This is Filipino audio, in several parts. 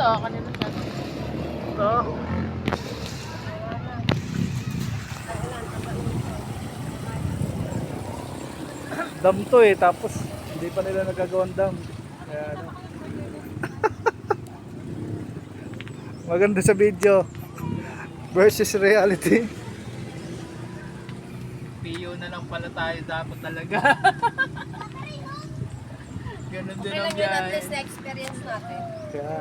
ito, kanina siya. Ito. Dam to eh, tapos hindi pa nila nagagawang dam. Kaya ano. Maganda sa video versus reality. PO na lang pala tayo dapat talaga. Ganun din ang Kailan yun at biyahe. least na-experience natin. Kaya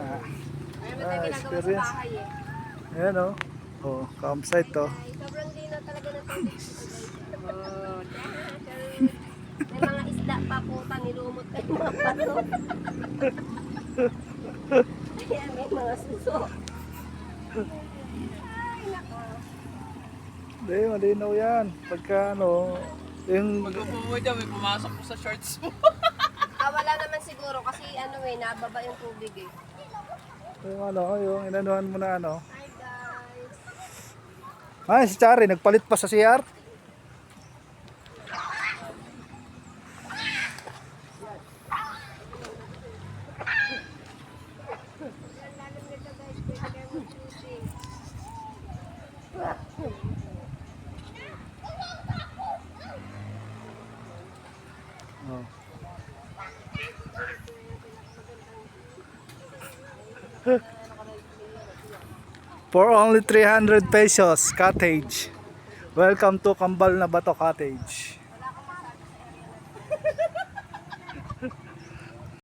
Meron na tayo ginagawa sa experience. bahay eh. Ayan o. Oh, campsite to. Ay, sobrang linaw talaga ng tubig dito guys. May mga isda pa puta, nilumot kayo mga pato. Ayan, may mga suso. Ay, nako. Hindi, malinaw yan. Pagka ano, yung Pag upo mo dyan, may pumasok po sa shorts mo. Wala naman siguro kasi ano eh, nababa yung tubig eh. yung inanuhan mo na ano. Hi guys. Ah, si Chari, nagpalit pa sa CR. Lalim nito guys, pwede kayo mag-fishing. Oh. For only 300 pesos, cottage. Welcome to Kambal na Bato Cottage.